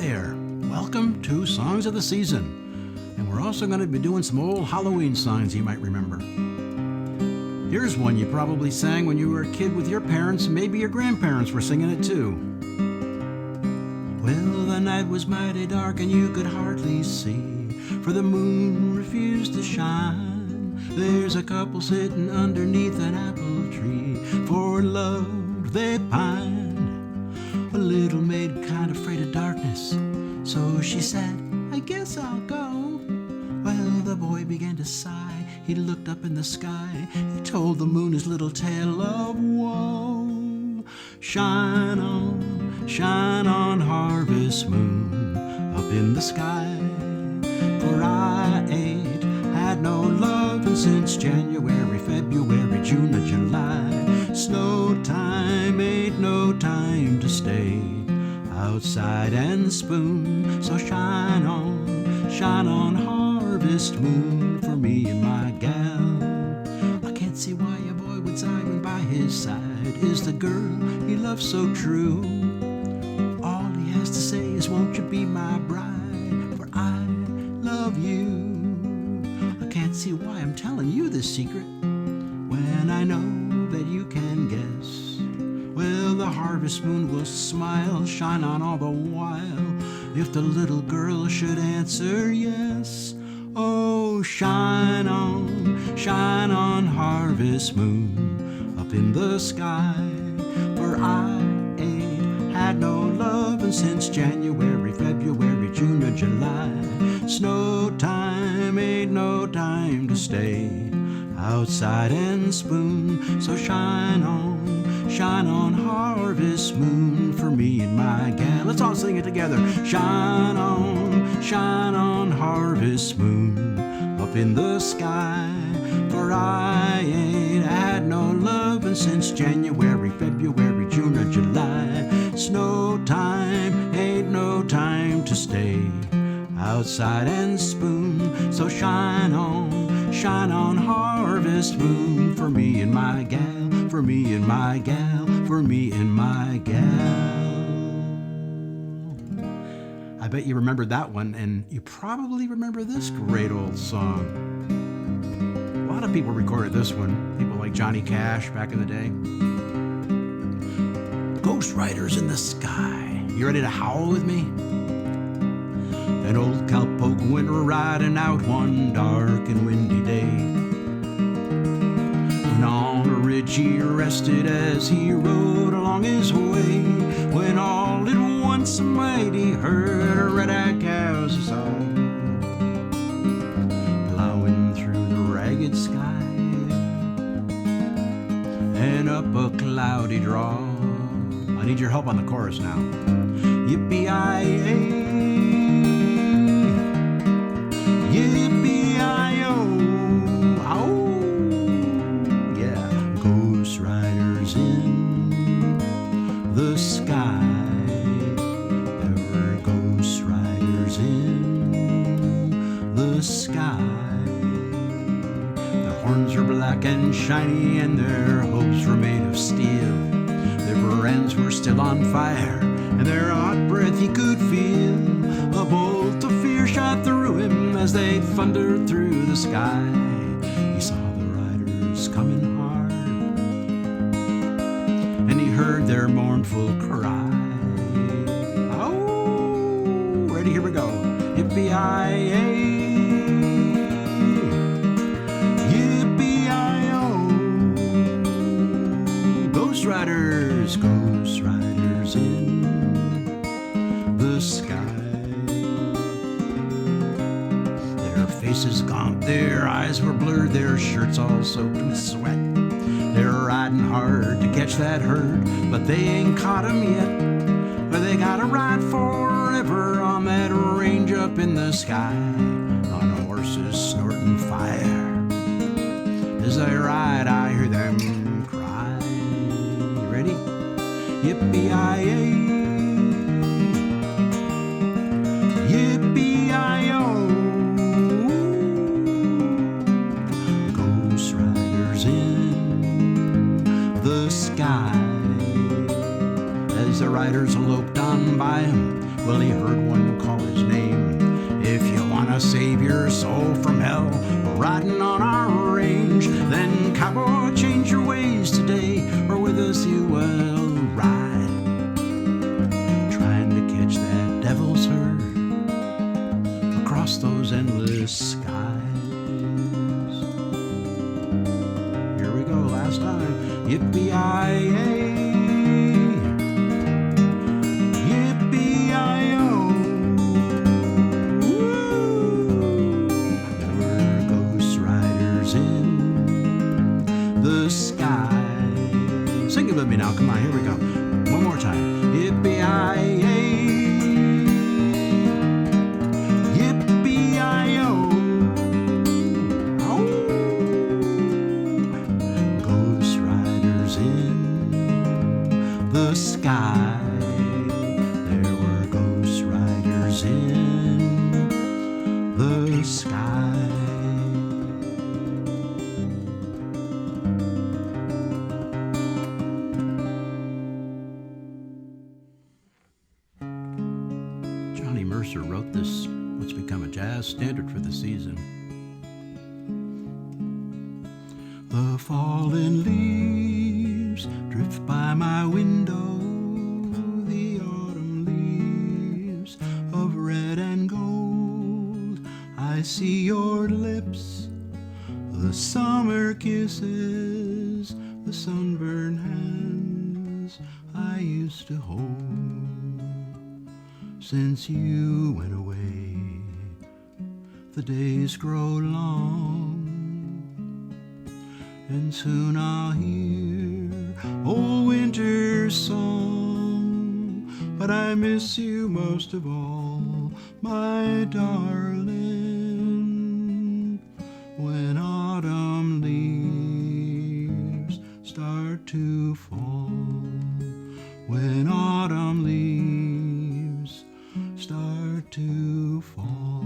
there. Welcome to Songs of the Season. And we're also going to be doing some old Halloween songs you might remember. Here's one you probably sang when you were a kid with your parents, and maybe your grandparents were singing it too. Well, the night was mighty dark and you could hardly see, for the moon refused to shine. There's a couple sitting underneath an apple tree, for love they pined. A little maid kind of afraid of darkness, so she said, I guess I'll go. Well, the boy began to sigh. He looked up in the sky. He told the moon his little tale of woe. Shine on, harvest moon, up in the sky. For I ain't had no lovin' since January, February, June, or July. Snow time ain't no time to stay outside and spoon. So shine on, harvest moon, for me and my gal. I can't see why a boy would sigh when by his side is the girl he loves so true. All he has to say is, won't you be my bride, for I love you. I can't see why I'm telling you this secret when I know that you can guess. Well, the harvest moon will smile, shine on all the while, if the little girl should answer yes. Oh, shine on, harvest moon, up in the sky. For I ain't had no lovin' since January, February, June, or July. Snow time ain't no time to stay outside and spoon. So shine on, harvest moon, for me and my gal. Let's all sing it together. Shine on, harvest moon, up in the sky. For I ain't had no lovin' since January, February, June, or July. Snow time ain't no time to stay outside and spoon. So shine on, harvest moon, for me and my gal, for me and my gal, for me and my gal. I bet you remembered that one, and you probably remember this great old song. A lot of people recorded this one, people like Johnny Cash back in the day. Ghost Riders in the Sky. You ready to howl with me? An old cowpoke went riding out one dark and windy day. When on a ridge he rested as he rode along his way, when all at once a mighty herd of red-eyed cows he saw, plowing through the ragged sky and up a cloudy draw. I need your help on the chorus now. Yippee-yi-yay, yippee-yi-yo, ow, yeah. Ghost riders in the sky. There were ghost riders in the sky. Their horns were black and shiny, and their hooves were made of steel. Their brands were still on fire, and their hot breath he could feel. A bolt of fear shot through him as they thundered through the sky. He saw the riders coming hard, and he heard their mournful cry. Oh, ready, here we go. Yippee-yi-yay, yippee-yi-yo. Ghost riders in the sky. Their faces gaunt, their eyes were blurred, their shirts all soaked with sweat. They're riding hard to catch that herd, but they ain't caught 'em yet. But they gotta ride forever on that range up in the sky, on horses snorting fire. As they ride, I hear them cry. You ready? Yippee-yi-yay, yippee-yi-yo. Ghost riders in the sky. As the riders loped on by him, Well, he heard one call his name. If you want to save your soul from hell, riding on our range, then cowboy, change your ways today, or with us you will ride. Trying to catch that devil's herd across those endless skies. Here we go, last time. Yippee-yi-yay. With me now, come on, here we go. One more time. Yippee-yi-yay. Yippee-yi-yo. Oh. Ghost riders in the sky. There were ghost riders in the sky. Wrote this, what's become a jazz standard for the season. The fallen leaves drift by my window, the autumn leaves of red and gold. I see your lips, the summer kisses, the sunburned hands I used to hold. Since you went away, the days grow long, and soon I'll hear old winter's song. But I miss you most of all, my darling, when autumn leaves start to fall, when autumn leaves start to fall.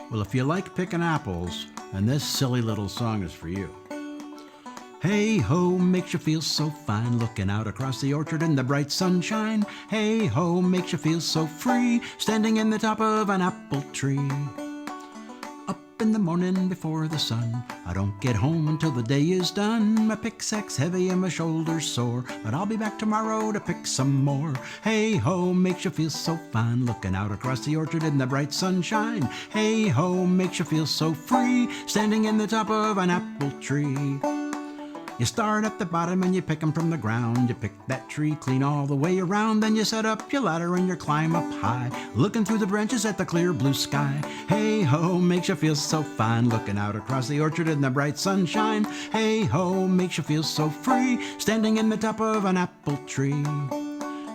Well, if you like picking apples, then this silly little song is for you. Hey ho, makes you feel so fine, looking out across the orchard in the bright sunshine. Hey ho, makes you feel so free, standing in the top of an apple tree. In the morning before the sun, I don't get home until the day is done. My picksack's heavy and my shoulders sore, but I'll be back tomorrow to pick some more. Hey ho, makes you feel so fine, looking out across the orchard in the bright sunshine. Hey ho, makes you feel so free, standing in the top of an apple tree. You start at the bottom and you pick 'em from the ground. You pick that tree clean all the way around. Then you set up your ladder and you climb up high, looking through the branches at the clear blue sky. Hey ho, makes you feel so fine, looking out across the orchard in the bright sunshine. Hey ho, makes you feel so free, standing in the top of an apple tree.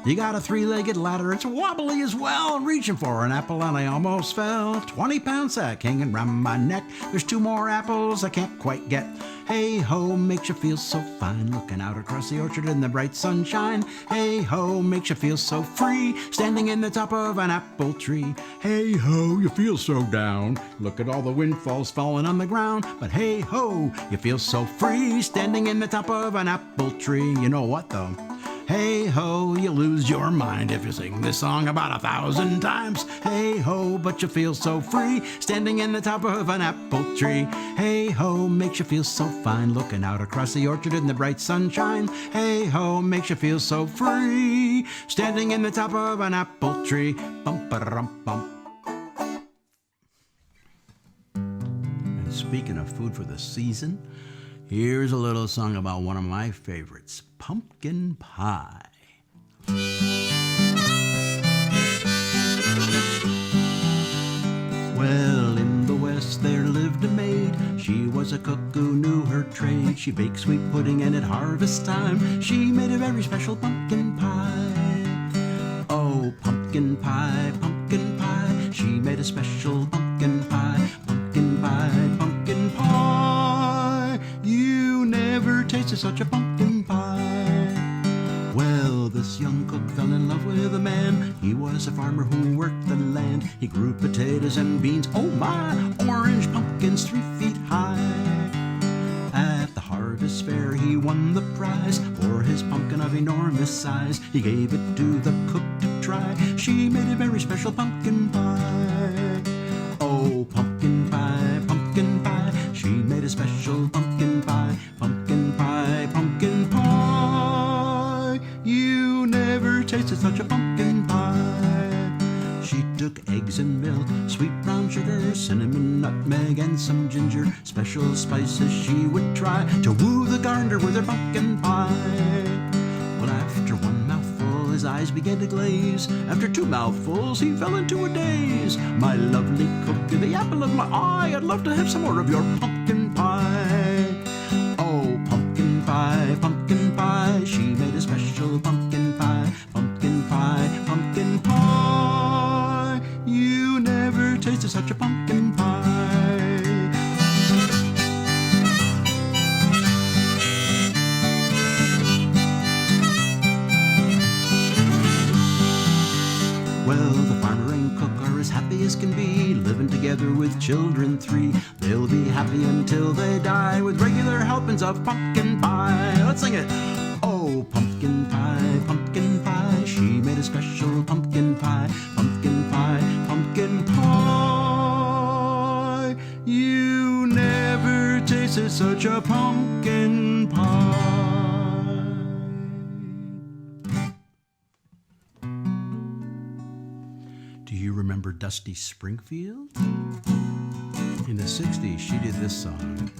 You got a three-legged ladder, it's wobbly as well, reaching for an apple and I almost fell. 20-pound sack hanging round my neck, there's 2 more apples I can't quite get. Hey ho, makes you feel so fine, looking out across the orchard in the bright sunshine. Hey ho, makes you feel so free, standing in the top of an apple tree. Hey ho, you feel so down, look at all the windfalls falling on the ground. But hey ho, you feel so free, standing in the top of an apple tree. You know what though? Hey ho, you lose your mind if you sing this song about 1,000 times. Hey ho, but you feel so free, standing in the top of an apple tree. Hey ho, makes you feel so fine, looking out across the orchard in the bright sunshine. Hey ho, makes you feel so free, standing in the top of an apple tree. Bum-ba-dum-bum. And speaking of food for the season, here's a little song about one of my favorites, pumpkin pie. Well, in the West there lived a maid. She was a cook who knew her trade. She baked sweet pudding and at harvest time she made a very special pumpkin pie. Oh, pumpkin pie, pumpkin pie. She made a special pumpkin pie. Pumpkin pie, pumpkin pie. You never tasted such a pumpkin pie. Well, this young cook fell in love with a man. He was a farmer who worked the land. He grew potatoes and beans, oh my, orange pumpkins 3 feet high. At the harvest fair he won the prize for his pumpkin of enormous size. He gave it to the cook to try. She made a very special pumpkin pie. Oh, pumpkin pie, pumpkin pie. She made a special pumpkin pie, pumpkin pie, pumpkin pie. You never tasted such a pumpkin pie. She took eggs and milk, sweet brown sugar, cinnamon, nutmeg, and some ginger. Special spices she would try to woo the gardener with her pumpkin pie. Well, after one mouthful, his eyes began to glaze. After 2 mouthfuls, he fell into a daze. My lovely cook, you're the apple of my eye. I'd love to have some more of your pumpkin pie. Oh, pumpkin pie, pumpkin pie. She made a special pumpkin pie, pumpkin pie, pumpkin pie. You never tasted such a pumpkin pie. Well, the farmer and cook are as happy as can be, living together with children 3. They'll be happy until they die with regular helpings of pumpkin pie. Let's sing it. Oh, pumpkin pie, pumpkin pie. She made a special pumpkin pie, pumpkin pie, pumpkin pie. You never tasted such a pumpkin pie. Do you remember Dusty Springfield? In the 60s, she did this song.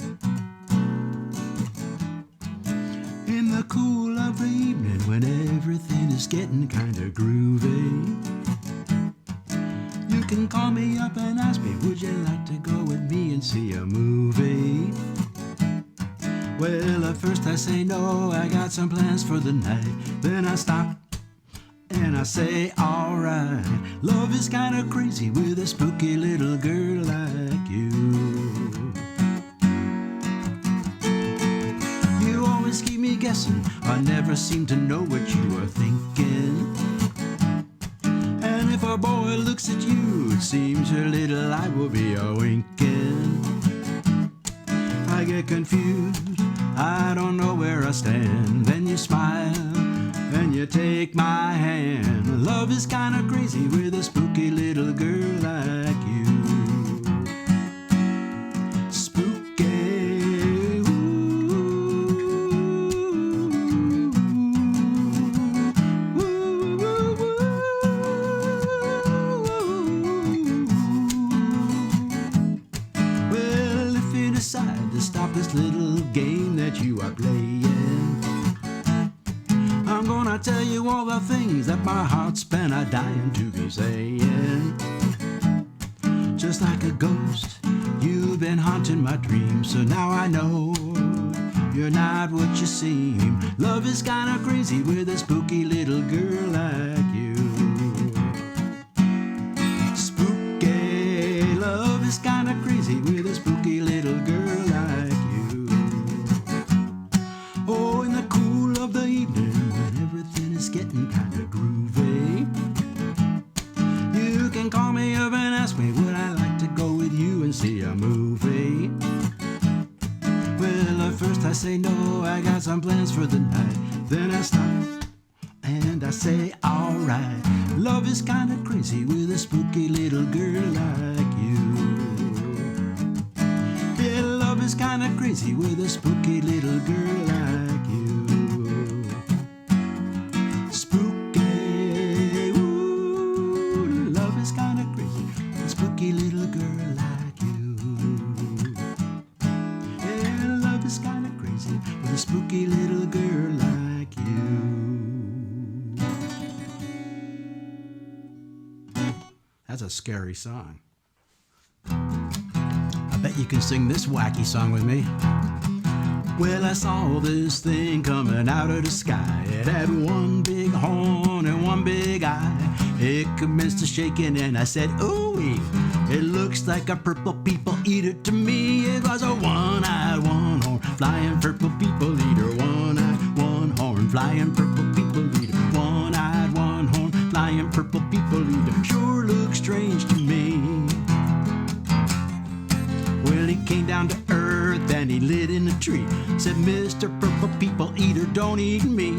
In the cool of the evening, when everything is getting kinda groovy, you can call me up and ask me, would you like to go with me and see a movie? Well, at first I say no, I got some plans for the night. Then I stop and I say, alright. Love is kinda crazy with a spooky little girl like you. You always keep me guessing, I never seem to know what you are thinking. And if a boy looks at you, it seems your little eye will be a-winking. I get confused, I don't know where I stand. Then you smile and you take my hand. Love is kinda crazy with a spooky little girl like you. Spooky, ooh, ooh, ooh, ooh. Well, if you decide to stop this little game that you are playing, I'm gonna tell you all the things that my heart's been a-dying to be saying. Just like a ghost, you've been haunting my dreams, so now I know you're not what you seem. Love is kinda crazy with a spooky little girl like you. Spooky, love is kinda crazy with a spooky little girl like you. Oh, in the cool of the evening, everything is getting kinda groovy, you can call me up and ask me, would I like to go with you and see a movie? Well, at first I say no, I got some plans for the night. Then I stop and I say, alright. Love is kinda crazy with a spooky little girl like you. Yeah, love is kinda crazy with a spooky little girl like you. Spooky, ooh, love is kinda crazy with a spooky little girl like you. Yeah, love is kinda crazy with a spooky little girl like you. That's a scary song. I bet you can sing this wacky song with me. Well, I saw this thing coming out of the sky. It had one big horn and one big eye. It commenced to shaking and I said, ooh-wee. It looks like a purple people eater to me. It was a one-eyed, one-horn, flying purple people eater. One-eyed, one-horn, flying purple people eater. One-eyed, one-horn, flying purple people eater sure looks strange to me. Well, he came down to earth and he lit in a tree. Said, Mr. Purple People Eater, don't eat me.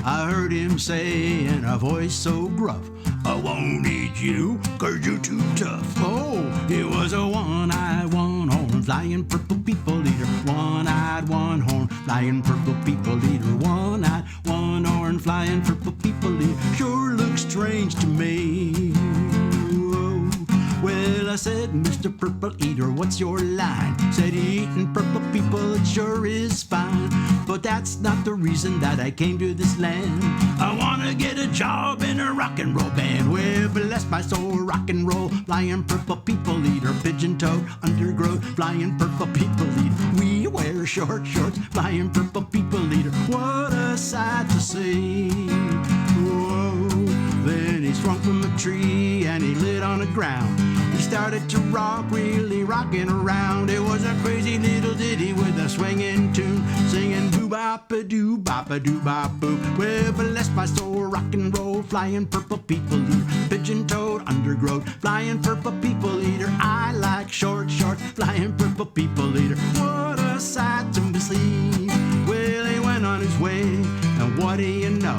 I heard him say in a voice so gruff, I won't eat you, 'cause you're too tough. Oh, it was a one-eyed, one-horn, flying purple people eater. One-eyed, one-horn, flying purple people eater. One-eyed, one-horn, flying purple people eater. Sure looks strange to me. Well, I said, Mr. Purple Eater, what's your line? Said, eating purple people, it sure is fine. But that's not the reason that I came to this land. I wanna get a job in a rock and roll band. Well, bless my soul, rock and roll, flying purple people eater. Pigeon-toed, undergrowth, flying purple people eater. We wear short shorts, flying purple people eater. What a sight to see. Whoa. Then he sprung from a tree and he lit on the ground. He started to rock, really rocking around. It was a crazy little ditty with a swinging tune, singing boo-bop-a-doo-bop-a-doo-bop-boo. Well, bless my soul, rock and roll, flying purple people eater. Pigeon-toed, undergrowth, flying purple people eater. I like short shorts, flying purple people eater. What a sight to see. Well, he went on his way, and what do you know?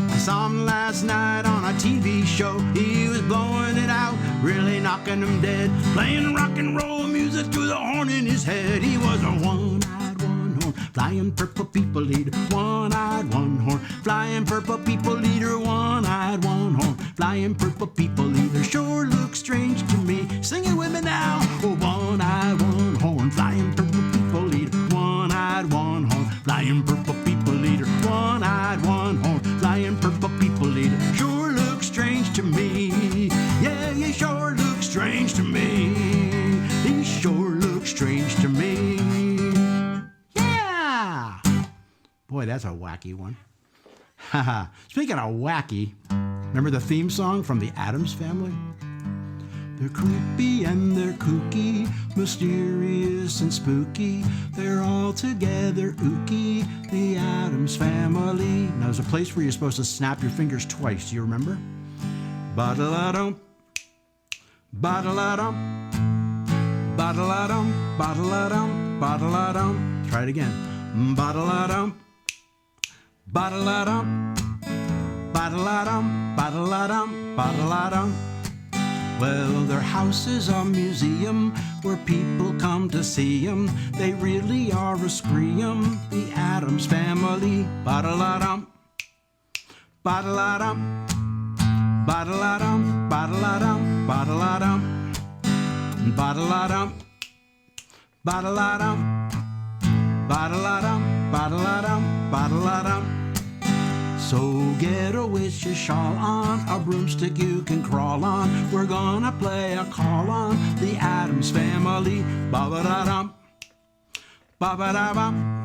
I saw him last night on a TV show. He was blowing it out, really knocking them dead, playing rock and roll music through the horn in his head. He was a one-eyed, one-horn, flying purple people eater. One-eyed, one-horn, flying purple people eater. One-eyed, one-horn, flying purple people eater. Sure looks strange to me. Sing it with me now. Oh, one-eyed, one-horn, flying purple people eater. One-eyed, one-horn, flying purple people eater. One-eyed, one-horn, flying purple people eater. Sure looks strange to me. Yeah, he sure looks strange to me. He sure looks strange to me. Yeah! Boy, that's a wacky one. Haha. Speaking of wacky, remember the theme song from the Addams Family? They're creepy and they're kooky, mysterious and spooky. They're all together ooky, the Addams Family. Now there's a place where you're supposed to snap your fingers twice. Do you remember? Ba-da-la-dum, ba-da-la-dum, ba-da-la-dum, ba-da-la-dum, ba-da-la-dum. Try it again. Ba-da-la-dum, ba-da-la-dum, ba-da-la-dum, ba-da-la-dum, ba-da-la-dum. Well, their house is a museum where people come to see them. They really are a scream, the Addams Family. Ba-da-la-dum, ba-da-la-dum, ba-da-la-dum, ba-da-la-dum, ba-da-la-dum, ba-da-la-dum, ba-da-la-dum, ba-da-la-dum, ba-da-la-dum, ba-da-la-dum. So get a wish your shawl on, a broomstick you can crawl on. We're gonna play a call on the Addams Family. Ba-ba-da-dum, ba-ba-da-bum,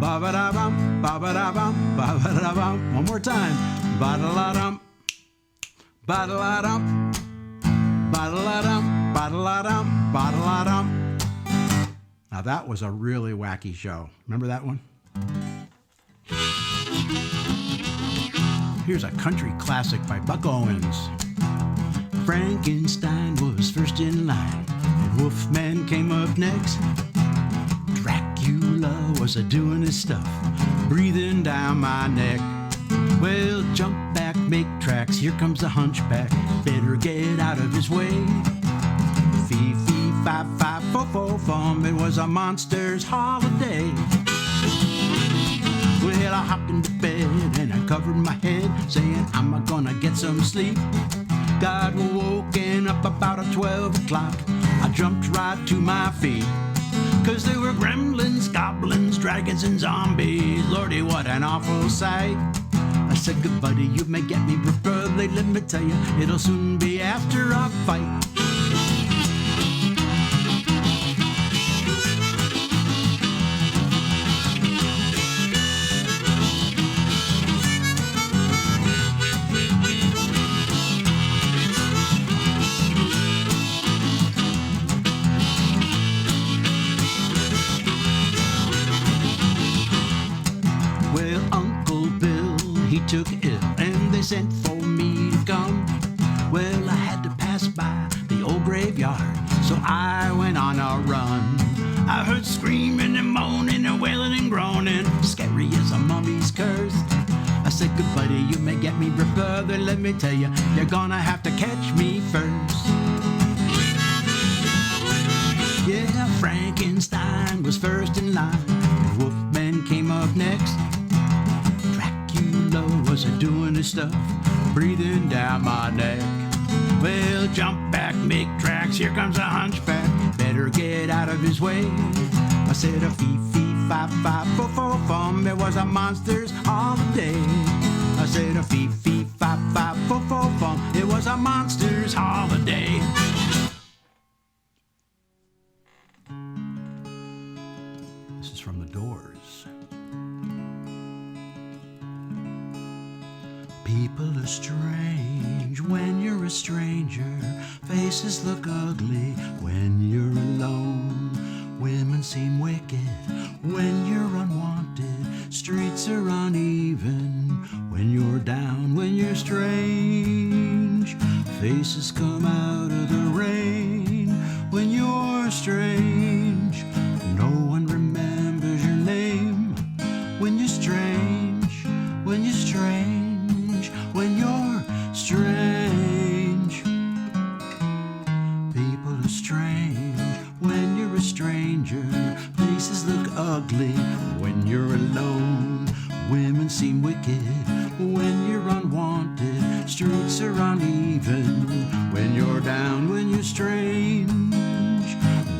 ba-ba-da-bum, ba-ba-da-bum, ba-ba-da-bum. One more time. Ba-da-la-dum, ba-da-la-dum, ba-da-la-dum, ba-da-la-dum, ba-da-la-dum. Now that was a really wacky show. Remember that one? Here's a country classic by Buck Owens. Frankenstein was first in line, and Wolfman came up next. Dracula was a-doing his stuff, breathing down my neck. Well, jump back, make tracks, here comes the hunchback, better get out of his way. Fee, fee, fi, fi, fo, fo, fum, it was a monster's holiday. Well, I hopped into bed and I covered my head, saying I'm gonna get some sleep. Got woken up about 12 o'clock. I jumped right to my feet, 'cause there were gremlins, goblins, dragons, and zombies. Lordy, what an awful sight. I said, good buddy, you may get me, but brother, let me tell you, it'll soon be after a fight. Took ill and they sent for me to come. Well, I had to pass by the old graveyard, so I went on a run. I heard screaming and moaning and wailing and groaning, scary as a mummy's curse. I said, good buddy, you may get me, but brother, let me tell you, you're gonna have to catch me first. Yeah, Frankenstein was first in line. The Wolfman came up next. Dracula was doing his stuff, breathing down my neck. Well, jump back, make tracks, here comes a hunchback, better get out of his way. I said a fee-fee-fi-fi-fo-fo-fum, it was a monster's holiday. I said a fee-fee-fi-fi-fo-fo-fum, it was a monster's holiday. This is from The Doors. People are strange when you're a stranger. Faces look ugly when you're alone. Women seem wicked when you're unwanted. Streets are uneven when you're down, when you're strange. Faces come out of the rain when you're strange. No one remembers your name when you're strange, when you're strange, when you're strange. People are strange when you're a stranger. Faces look ugly when you're alone. Women seem wicked when you're unwanted. Streets are uneven when you're down, when you're strange.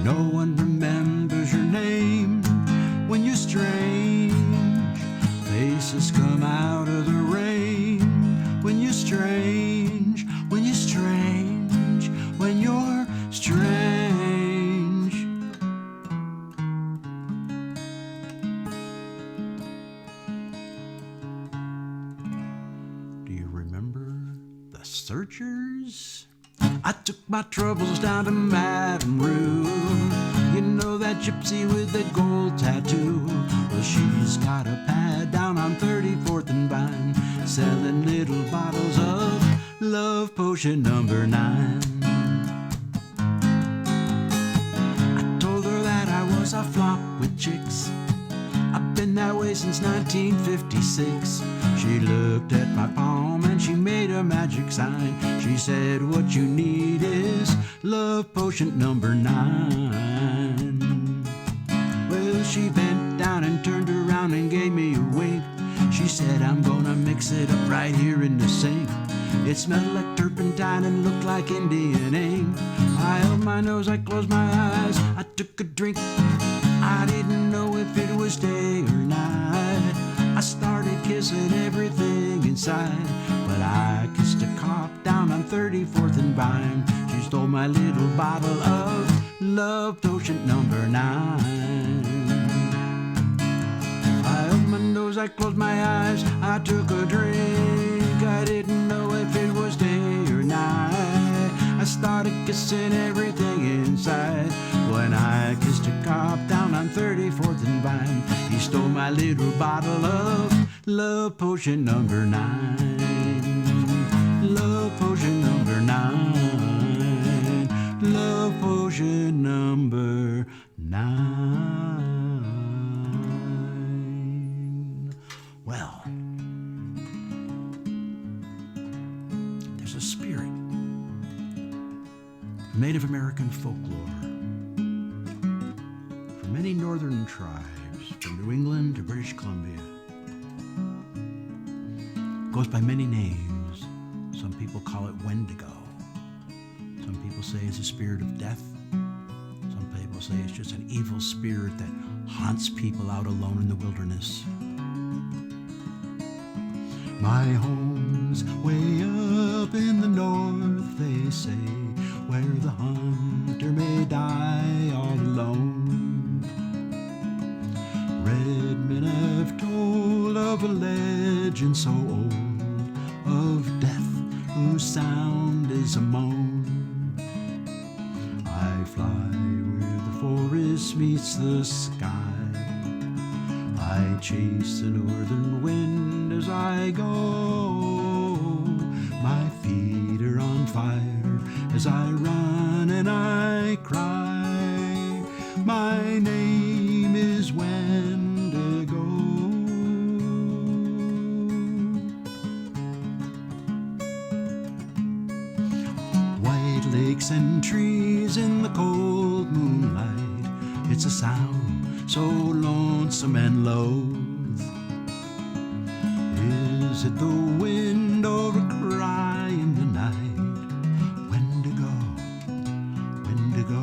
No one remembers your name when you're strange. Faces come out of the rain when you're strange, when you're strange, when you're strange. Do you remember the Searchers? I took my troubles down to Madame Rue. You know that gypsy with that gold tattoo? Well, she's got a pad down on 34th and Vine, selling little bottles of love potion number 9. I told her that I was a flop with chicks. I've been that way since 1956. She looked at my palm and she made a magic sign. She said, what you need is love potion number 9. Well, she bent down and turned around and gave me a wink. She said, I'm gonna mix it up right here in the sink. It smelled like turpentine and looked like Indian ink. I held my nose, I closed my eyes, I took a drink. I didn't know if it was day or night. I started kissing everything inside, but I kissed a cop down on 34th and Vine. She stole my little bottle of love potion number 9. I opened my nose, I closed my eyes, I took a drink. I didn't know if it was day or night. I started kissing everything inside when I kissed a cop down on 34th and Vine. He stole my little bottle of love potion number 9. Love potion number 9. Love potion number 9. Well, there's a spirit. Native American folklore. For many northern tribes, from New England to British Columbia, goes by many names. Some people call it Wendigo. Some people say it's a spirit of death. Some people say it's just an evil spirit that haunts people out alone in the wilderness. My home's way up in the north, they say, where the hunter may die all alone. Red men have told of a legend so old, of death whose sound is a moan. I fly where the forest meets the sky. I chase the northern wind as I go. My feet fire as I run and I cry. My name is Wendigo. White lakes and trees in the cold moonlight, it's a sound so lonesome and loath. Is it the wind or a cry in the night? Wendigo, Wendigo.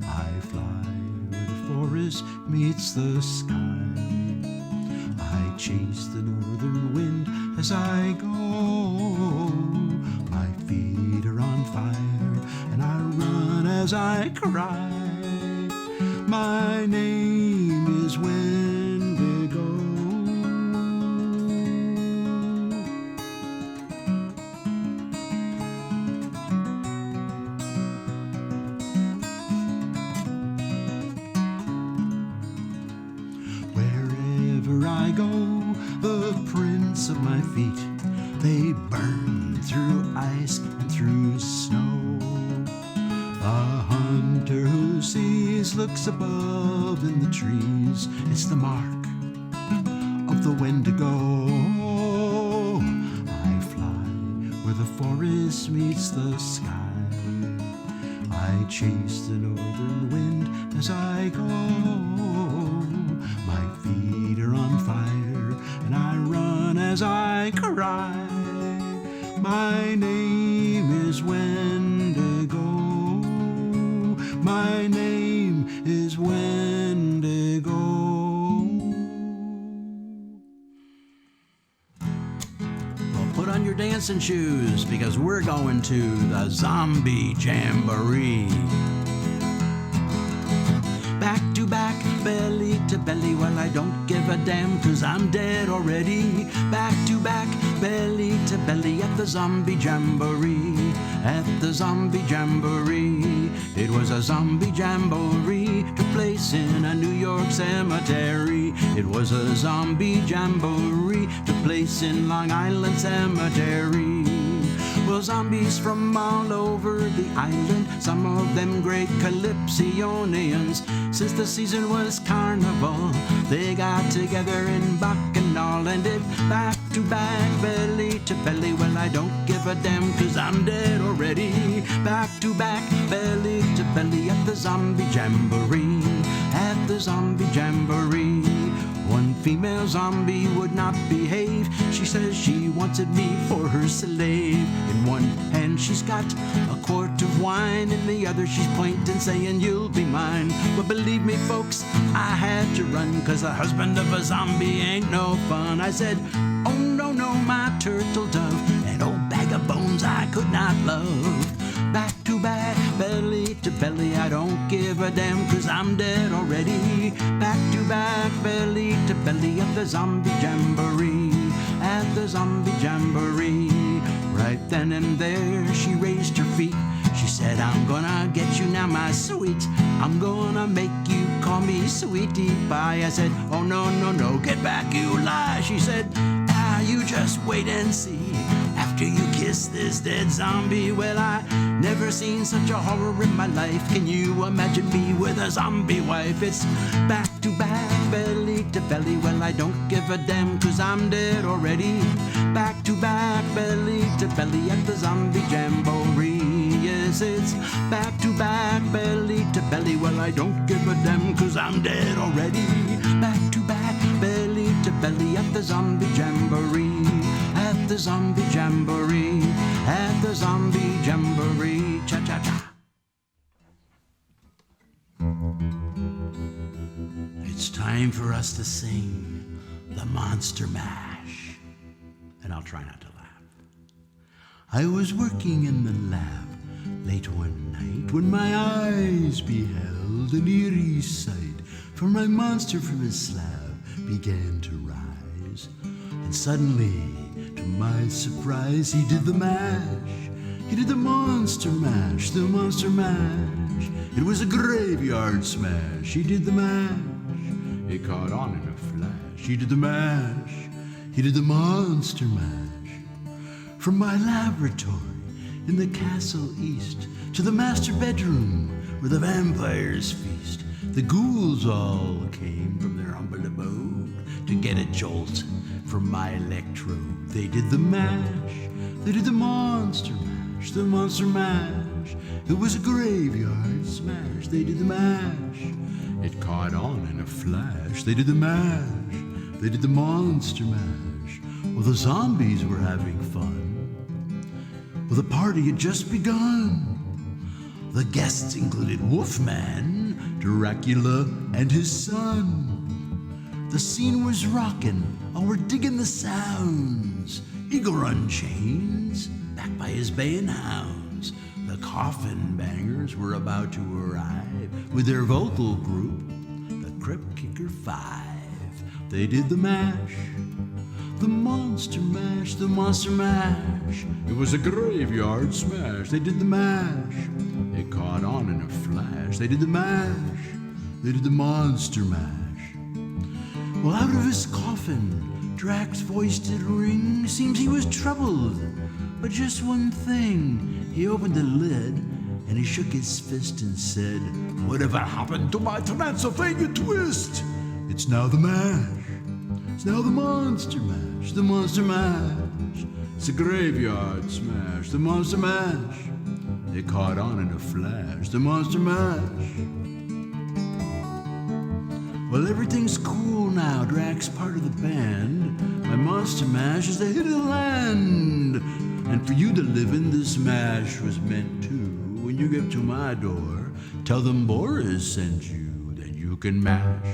I fly where the forest meets the sky. I chase the northern wind as I go. My feet are on fire and I run as I cry. My name is Wendigo. Wherever I go, the prints of my feet, they burn through ice and through snow. A hunter who sees looks above in the trees. It's the mark of the Wendigo. I fly where the forest meets the sky. I chase the northern wind as I go. My feet are on fire and I run as I cry. My name is Wendigo. My name is Wendigo. Well, put on your dancing shoes because we're going to the Zombie Jamboree. Back to back, belly to belly, well I don't give a damn cause I'm dead already. Back to back, belly to belly at the Zombie Jamboree. At the Zombie Jamboree, it was a zombie jamboree took place in a New York cemetery. It was a zombie jamboree took place in Long Island Cemetery. Well, zombies from all over the island, some of them great Calypsonians. Since the season was carnival, they got together in Bacchanal and did back to back, belly to belly. Well, I don't give a damn cause I'm dead already. Back to back, belly to belly at the Zombie Jamboree. At the Zombie Jamboree, one female zombie would not behave. She says she wanted me for her slave. In one hand she's got a quart of wine, in the other she's pointing saying you'll be mine. But believe me folks, I had to run cause the husband of a zombie ain't no fun. I said, oh no, no, my turtle dove, an old bag of bones I could not love. Back to back, belly to belly, I don't give a damn cause I'm dead already. Back to back, belly to belly at the Zombie Jamboree. At the Zombie Jamboree, right then and there she raised her feet. She said, I'm gonna get you now, my sweet. I'm gonna make you call me sweetie pie. I said, oh no, no, no, get back, you lie. She said, you just wait and see. After you kiss this dead zombie, well, I never seen such a horror in my life. Can you imagine me with a zombie wife? It's back to back, belly to belly. Well, I don't give a damn cause I'm dead already. Back to back, belly to belly at the Zombie Jamboree. Yes, it's back to back, belly to belly. Well, I don't give a damn cause I'm dead already. Back to back, belly to belly at the Zombie Jamboree. At the Zombie Jamboree, at the Zombie Jamboree, cha-cha-cha. It's time for us to sing the Monster Mash, and I'll try not to laugh. I was working in the lab late one night when my eyes beheld an eerie sight, for my monster from his slab began to rise, and suddenly, to my surprise, he did the mash. He did the monster mash, the monster mash. It was a graveyard smash. He did the mash. It caught on in a flash. He did the mash. He did the monster mash. From my laboratory in the castle east to the master bedroom where the vampires feast, the ghouls all came from their humble abode to get a jolt from my electrode. They did the mash, they did the monster mash, the monster mash. It was a graveyard smash. They did the mash, it caught on in a flash. They did the mash, they did the monster mash. Well, the zombies were having fun. Well, the party had just begun. The guests included Wolfman, Dracula, and his son. The scene was rockin', all were digging the sounds. Igor Unchains, backed by his baying hounds. The coffin bangers were about to arrive with their vocal group, the Crypt Kicker 5. They did the mash, the monster mash, the monster mash. It was a graveyard smash. They did the mash, it caught on in a flash. They did the mash, they did the monster mash. Well, out of his coffin, Drac's voice did ring. Seems he was troubled, but just one thing. He opened the lid, and he shook his fist and said, "Whatever happened to my Transylvania twist? It's now the mash. It's now the monster mash, the monster mash. It's a graveyard smash, the monster mash. It caught on in a flash, the monster mash." Well, everything's cool now. Drac's part of the band. My monster mash is the hit of the land. And for you to live in this mash was meant to. When you get to my door, tell them Boris sent you, then you can mash.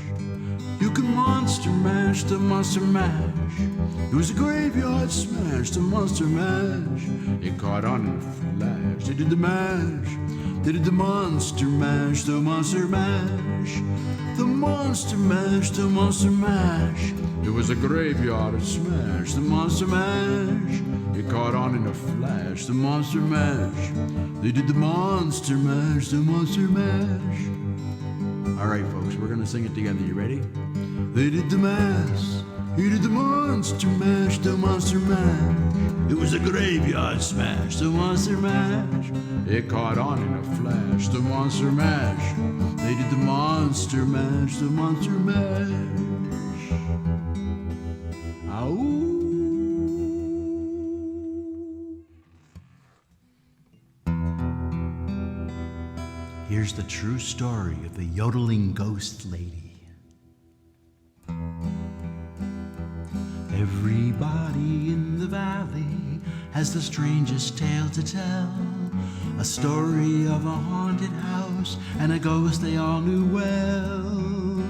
You can monster mash, the monster mash. It was a graveyard smash, the monster mash. It caught on in a flash. They did the mash, they did the monster mash, the monster mash. The monster mash, the monster mash. It was a graveyard smash, the monster mash. It caught on in a flash, the monster mash. They did the monster mash, the monster mash. All right, folks, we're gonna sing it together. You ready? They did the mash, he did the monster mash, the monster mash. It was a graveyard smash, the monster mash. It caught on in a flash, the monster mash. They did the monster mash, the monster mash. Ow. Here's the true story of the yodeling ghost lady. Everybody in the valley has the strangest tale to tell. A story of a haunted house and a ghost they all knew well.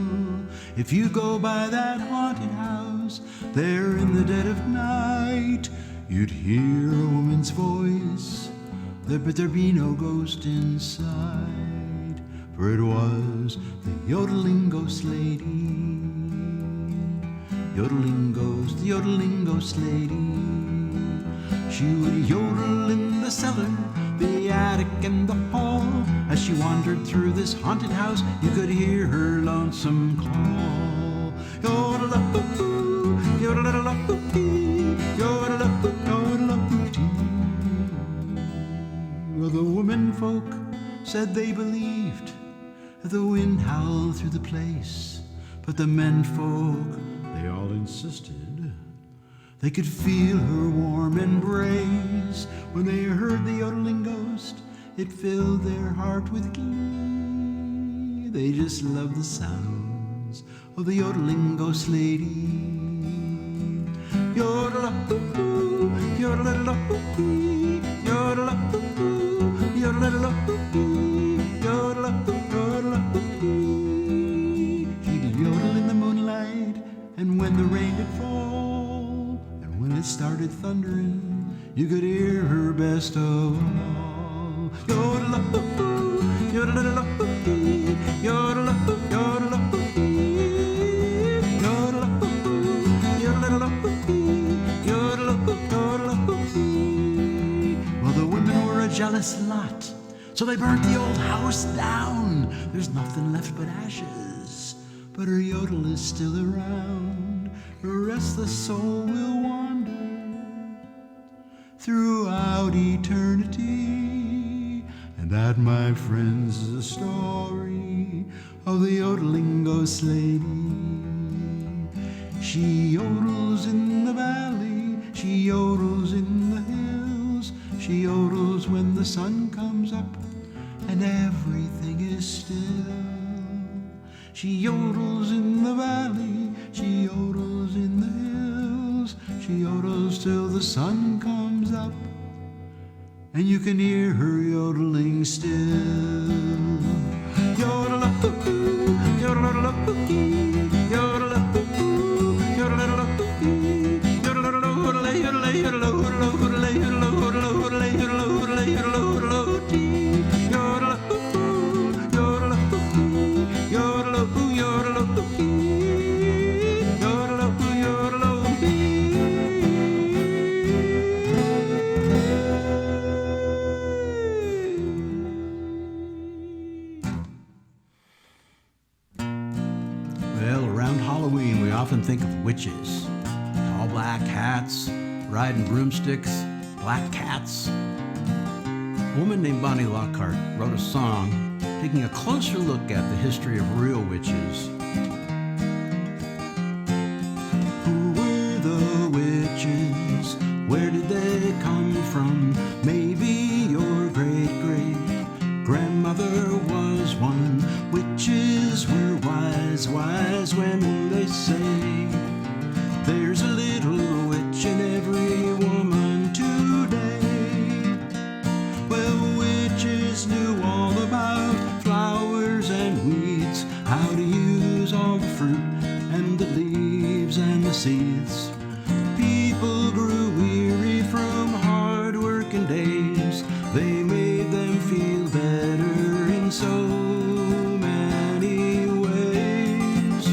If you go by that haunted house there in the dead of night, you'd hear a woman's voice, but there'd be no ghost inside. For it was the yodeling ghost lady. Yodeling ghost lady. She would yodel in the cellar, the attic and the hall. As she wandered through this haunted house, you could hear her lonesome call. Yodel-a-hoo-hoo, yodel-a-hoo-hoo, yodel-a-hoo, yodel-a-hoo-tee. Well, the women folk said they believed the wind howled through the place, but the men folk, they all insisted they could feel her warm embrace. When they heard the yodeling ghost, it filled their heart with glee. They just loved the sounds of the yodeling ghost lady. Yodel-a-hoo-hoo, yodel-a-hoo-hoo, yodel-a-hoo-hoo, yodel-a-hoo-hoo, yodel-a-hoo, yodel-a-hoo-hoo. She'd yodel in the moonlight, and when the rain did fall, when it started thundering, you could hear her best of all. Yodel-a-hoo-hoo, yodel-a-hoo-hoo, yodel-a-hoo, yodel-a-hoo-hoo, yodel-a-hoo-hoo, yodel-a-hoo-hoo, yodel-a-hoo, yodel-a-hoo-hoo. Well, the women were a jealous lot, so they burnt the old house down. There's nothing left but ashes, but her yodel is still around. Her restless soul will wander throughout eternity. And that, my friends, is the story of the yodeling ghost lady. She yodels in the valley, she yodels in the hills, she yodels when the sun comes up and everything is still. She yodels in the valley, she yodels in the hills, she yodels till the sun comes up and you can hear her yodeling still. Yodel-a-hoo-hoo, yodel-a-hoo-hoo, yodel-a-hoo-hoo, yodel-a-hoo-hoo, yodel-a-hoo-hoo, yodel-a-hoo-hoo, Well, around Halloween, we often think of witches. Tall black hats, riding broomsticks, black cats. A woman named Bonnie Lockhart wrote a song taking a closer look at the history of real witches. Who were the witches? Where did they come from? Maybe your great-great-grandmother was one. Witches were wise, wise women, they say. There's a little witch in every woman today. Well, witches knew all about flowers and weeds, how to use all the fruit and the leaves and the seeds. People grew weary from hard working days. They made them feel better in so many ways.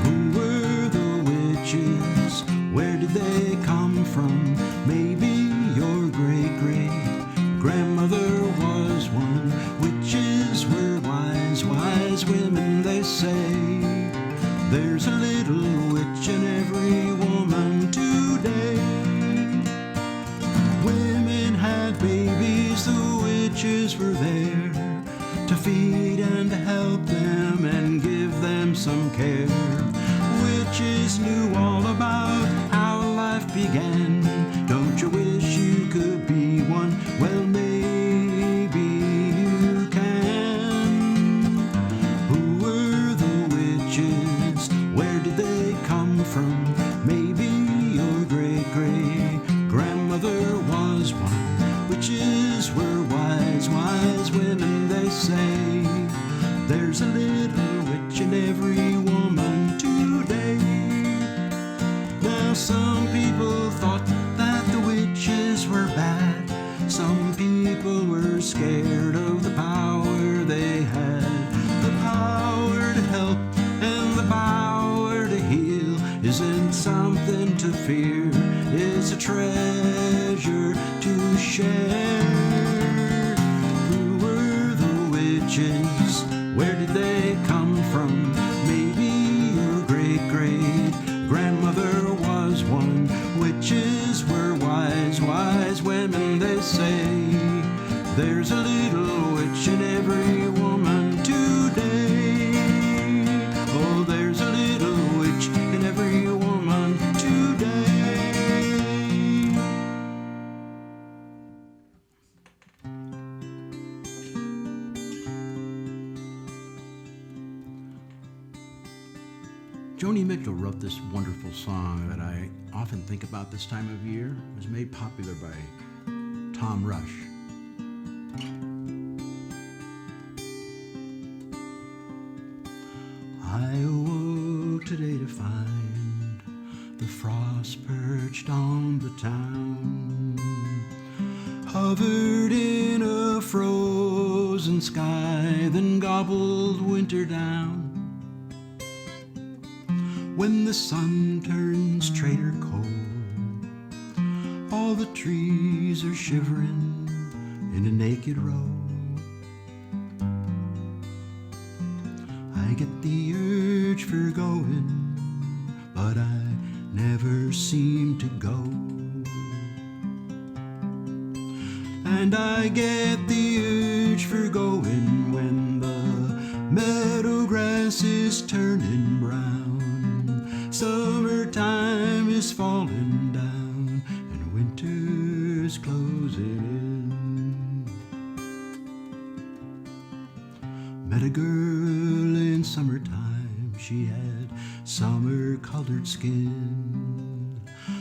Who were the witches? Where did they come from? Maybe your great-great-grandmother was one. Witches were wise, wise women, they say. There's a little witch in every woman today. Women had babies, the witches were there to feed and to help them and give them some care. Witches knew all about how life began. Don't you wish you could be one? Well, maybe you can. Who were the witches? Where did they come from? Maybe your great-great-grandmother was one. Witches were wise, wise women, they say. There's a little witch in every woman today. Now some people thought that the witches were bad. Some people were scared of the power they had. The power to help and the power to heal isn't something to fear, it's a treasure to share. Who were the witches? Where did they come from? Maybe your great-great-grandmother was one. Witches were wise, wise women, they say. There's a little witch in every woman today. Oh, there's a little witch in every woman today. Joni Mitchell wrote this wonderful song that I often think about this time of year. It was made popular by Tom Rush. I awoke today to find the frost perched on the town, hovered in a frozen sky, then gobbled winter down. When the sun turns traitor cold, all the trees are shivering in a naked row. I get the urge for going, but I never seem to go. And I get the urge for going when the meadow grass is turning brown. Summertime is falling down and winter's closing in. Met a girl in summertime, she had summer-colored skin.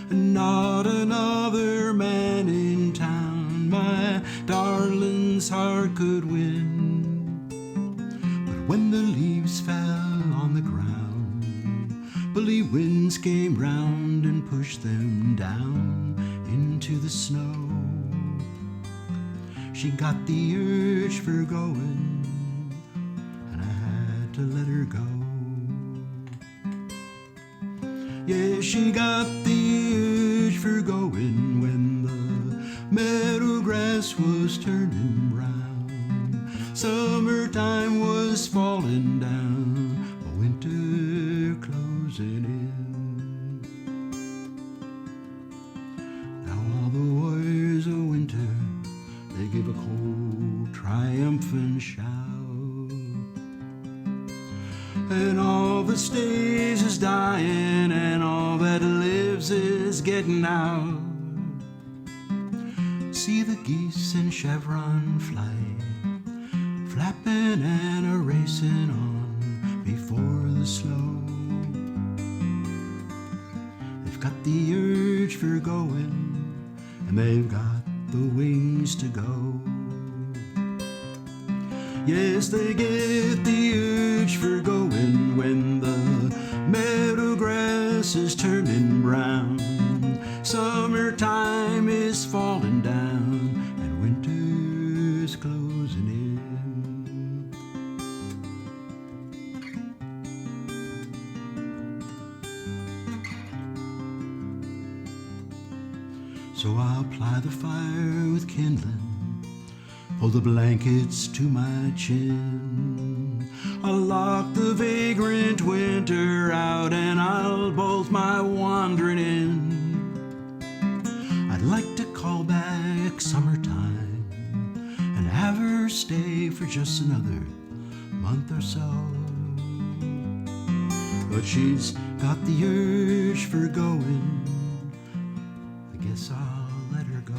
Not another man in town my darling's heart could win. But when the leaves fell on the ground, bully winds came round and pushed them down into the snow. She got the urge for going, and I had to let her go. Yeah, she got the urge for going when the meadow grass was turning brown. Summertime was falling down, winter closing in. Now all the warriors of winter, they give a cold, triumphant shout. And all that stays is dying, and all that lives is getting out. See the geese in chevron flight, flapping and a-racing on before the snow. They've got the urge for going, and they've got the wings to go. Yes, they get the urge for going when the meadow grass is turning brown. Summertime is falling down and winter's closing in. So I'll ply the fire with kindling, pull the blankets to my chin. I'll lock the vagrant winter out, and I'll bolt my wandering in. I'd like to call back summertime and have her stay for just another month or so. But she's got the urge for going, I guess I'll let her go.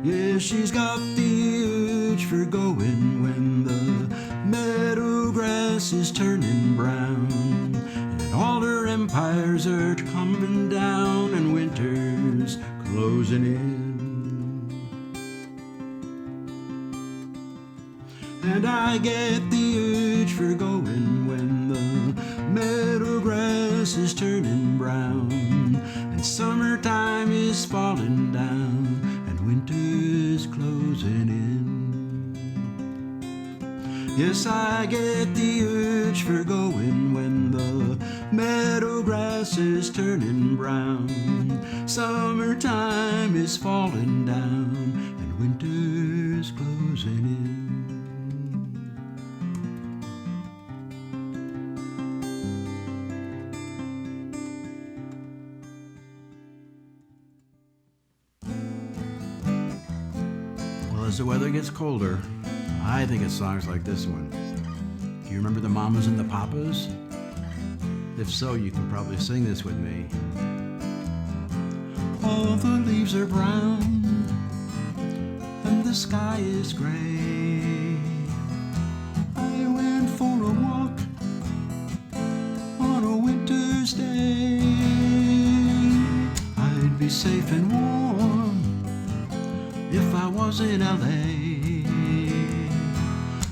Yeah, she's got the urge for going when the meadow grass is turning brown, and all her empires are coming down, and winter's closing in. And I get the urge for going when the meadow grass is turning brown, and summertime is falling down, winter's closing in. Yes, I get the urge for going when the meadow grass is turning brown. Summertime is falling down and winter's closing in. As the weather gets colder, I think of songs like this one. Do you remember the Mamas and the Papas? If so, you can probably sing this with me. All the leaves are brown and the sky is gray. I went for a walk on a winter's day. I'd be safe and warm if I was in LA,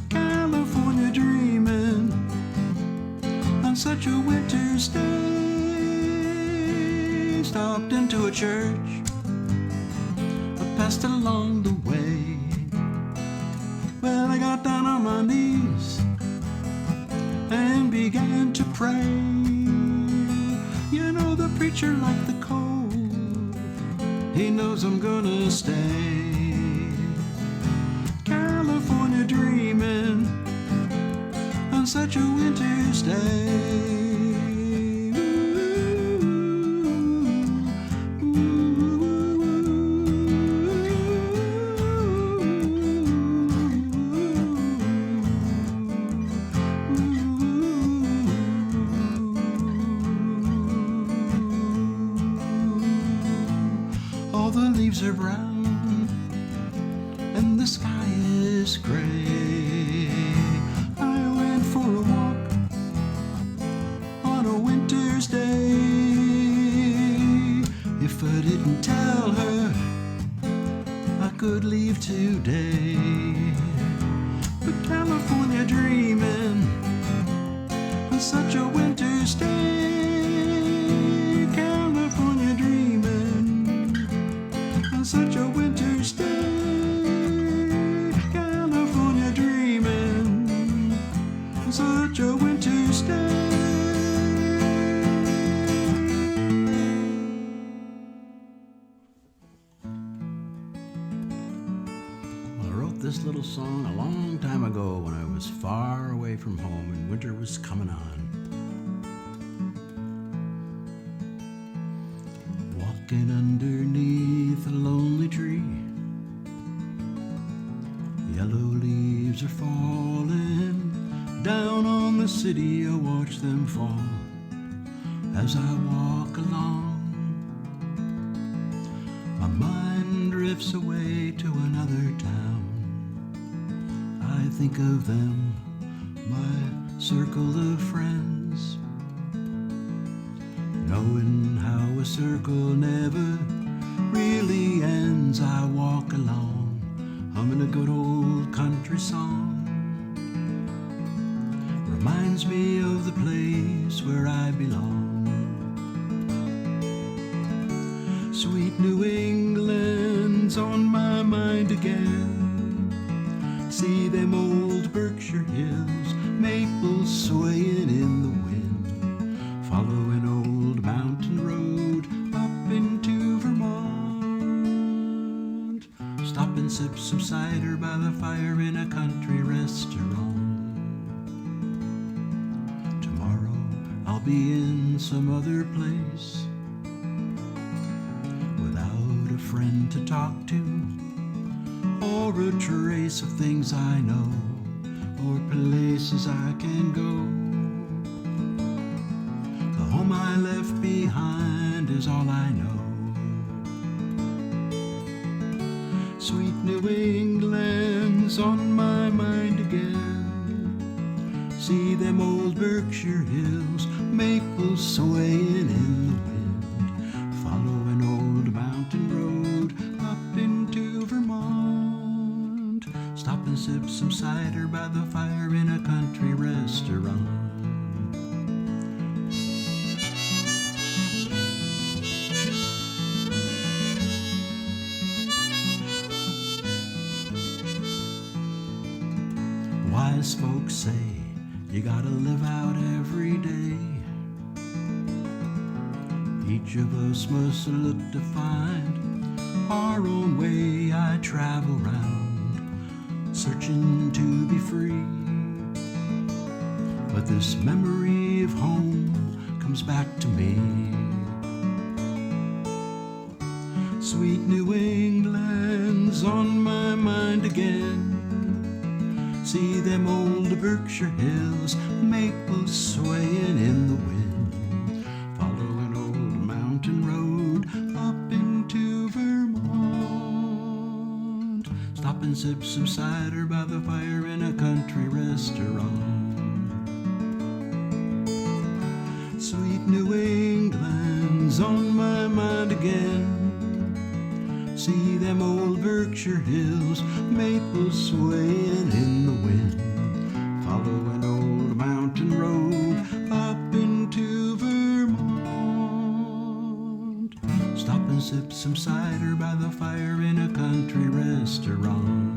California dreaming on such a winter's day. Stopped into a church, I passed along the way. Well, I got down on my knees and began to pray. You know the preacher liked the cold, he knows I'm gonna stay. California dreaming on such a winter's day. Ooh, ooh, ooh, ooh. leaves are brown and the sky is gray. I went for a walk on a winter's day. If I didn't tell her I could leave today. But California dreaming on such a winter's day. California dreaming on such a winter's day. California dreaming on such a winter's day. This little song a long time ago when I was far away from home and winter was coming on. Walking underneath a lonely tree, yellow leaves are falling down on the city. I watch them fall as I walk along. My mind drifts away to another town. I think of them, my circle of friends, knowing how a circle never really ends. I walk along, humming a good old country song. Reminds me of the place where I belong. Sweet New England's on my mind again. See them old Berkshire Hills, maples swaying in the wind. Follow an old mountain road up into Vermont. Stop and sip some cider by the fire in a country restaurant. Tomorrow I'll be in some other place without a friend to talk to, or a trace of things I know, or places I can go. The home I left behind is all I know. Sweet New England's on my mind again. See them old Berkshire Hills, maples swaying in the wind. Follow an old mountain road up into Vermont. Stop and sip some cider by the fire in a country restaurant. Wise folks say you gotta live out every day. Each of us must look to find our own way. I travel round, searching to be free, but this memory of home comes back to me. Sweet New England's on my mind again. See them old Berkshire Hills, maples swaying in the wind. Follow an old mountain road up into Vermont. Stop and sip some cider by the fire in a country restaurant. Sweet New England's on my mind again. See them old Berkshire Hills, maples swaying in the wind. Follow an old mountain road up into Vermont. Stop and sip some cider by the fire in a country restaurant.